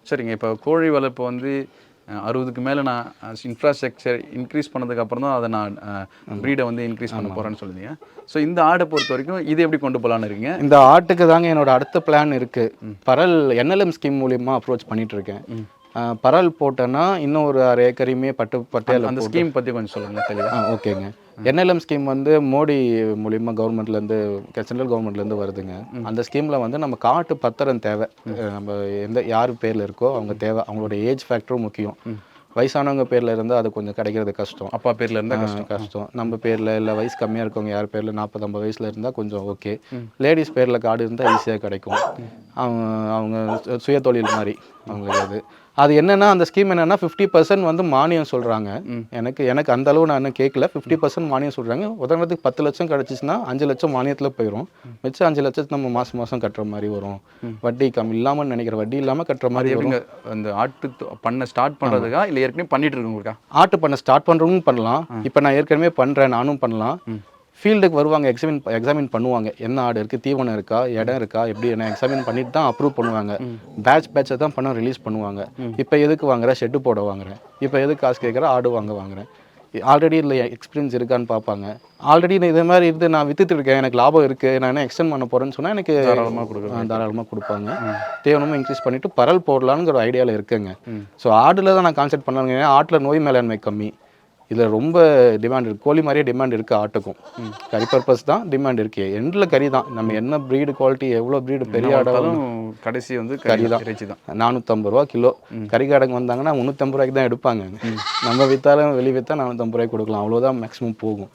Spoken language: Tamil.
சரிங்க. இப்போ கோழி வளர்ப்பு வந்து 60க்கு மேல நான் இன்ஃப்ராஸ்ட்ரக்சர் இன்க்ரீஸ் பண்ணதுக்கு அப்புறம் தான் அத நான் ப்ரீட வந்து இன்க்ரீஸ் பண்ண போறேன்னு சொல்லுவீங்க. ஸோ இந்த ஆட பொறுத்தவரைக்கும் இத எப்படி கொண்டு போலான்னு இருக்கீங்க? இந்த ஆட்டுக்கு தாங்க என்னோட அடுத்த பிளான் இருக்கு. பரல் NLM ஸ்கீம் மூலியமா அப்ரோச் பண்ணிட்டு இருக்கேன். பரல் போட்டேன்னா இன்னும் ஒரு 1/2 ஏக்கரையுமே பட்டையில அந்த ஸ்கீம் பத்தி கொஞ்சம் சொல்லுங்க தெளிவா. ஓகேங்க. NLM ஸ்கீம் வந்து மோடி மூலியமா கவர்மெண்ட்லேருந்து சென்ட்ரல் கவர்மெண்ட்லேருந்து வருதுங்க. அந்த ஸ்கீமில் வந்து நம்ம காட்டு பத்திரம் தேவை. நம்ம யார் பேரில் இருக்கோ அவங்க தேவை. அவங்களோட ஏஜ் ஃபேக்டரும் முக்கியம். வயசானவங்க பேரில் இருந்தால் அது கொஞ்சம் கிடைக்கிறது கஷ்டம். அப்பா பேர்ல இருந்தா கஷ்டம். நம்ம பேரில் இல்லை வயசு கம்மியாக இருக்கவங்க யார் பேரில் 40-50 வயசில் இருந்தால் கொஞ்சம் ஓகே. லேடிஸ் பேரில் கார்டு இருந்தால் ஈஸியாக கிடைக்கும். அவங்க சுய தொழில் மாதிரி அவங்களுக்கு அது என்னென்னா அந்த ஸ்கீம் என்னென்னா 50% வந்து மானியம் சொல்கிறாங்க. எனக்கு அந்த அளவு நான் இன்னும் கேட்கல. 50% மானியம் சொல்கிறாங்க. உதாரணத்துக்கு 10 லட்சம் கிடச்சிச்சின்னா 5 லட்சம் மானியத்தில் போயிடும். மிச்சம் 5 லட்சத்து நம்ம மாதம் கட்டுற மாதிரி வரும். வட்டி இல்லாமல் நினைக்கிற வட்டி இல்லாமல் கட்டுற மாதிரி வரும். அந்த ஆட்டு பண்ண ஸ்டார்ட் பண்ணுறதுக்கா இல்லை ஏற்கனவே பண்ணிட்டு இருக்கவங்களுக்கா? ஆட்டு பண்ண ஸ்டார்ட் பண்ணுறவங்க பண்ணலாம். இப்போ நான் ஏற்கனவே பண்ணுறேன், நானும் பண்ணலாம். ஃபீல்டுக்கு வருவாங்க, எக்ஸாமின் பண்ணுவாங்க. என்ன ஆடு இருக்குது, தீவனம் இருக்கா, இடம் இருக்கா, எப்படி என்ன எக்ஸாமின் பண்ணிட்டு தான் அப்ரூவ் பண்ணுவாங்க. பேட்சை தான் பணம் ரிலீஸ் பண்ணுவாங்க. இப்போ எதுக்கு வாங்குற, ஷெட்டு போட வாங்குறேன். இப்போ எதுக்கு காசு கேட்குற, ஆடு வாங்குறேன். ஆல்ரெடி இதில் எக்ஸ்பீரியன்ஸ் இருக்கான்னு பார்ப்பாங்க. ஆல்ரெடி இதே மாதிரி இருந்து நான் வித்துட்டு இருக்கேன், எனக்கு லாபம் இருக்குது, நான் என்ன எக்ஸ்டெண்ட் பண்ண போகிறேன்னு சொன்னால் எனக்கு தாராளமாக கொடுப்பாங்க. தீவனமும் இன்க்ரீஸ் பண்ணிவிட்டு பரல் போடலான்னு ஒரு ஐடியாவில் இருக்குங்க. ஸோ ஆடில் தான் நான் கான்செப்ட் பண்ணலாங்க. ஏன்னா ஆட்டில் நோய் மேலாண்மை கம்மி. இதில் ரொம்ப டிமாண்ட் இருக்குது. கோழி மாதிரியே டிமாண்ட் இருக்குது ஆட்டுக்கும். கறி பர்பஸ் தான் டிமாண்ட் இருக்குது. எண்டில் கறி தான். நம்ம என்ன ப்ரீடு குவாலிட்டி, எவ்வளோ ப்ரீடு பெரிய ஆடாலும் கடைசி வந்து கறி தான். 450 ரூபா கிலோ. கறி கடைக்கு வந்தாங்கன்னா 350 ரூபாய்க்கு தான் எடுப்பாங்க. நம்ம விற்றாலும் வெளியே விற்றா 450 ரூபாய்க்கு கொடுக்கலாம். அவ்வளோதான் மேக்ஸிமம் போகும்.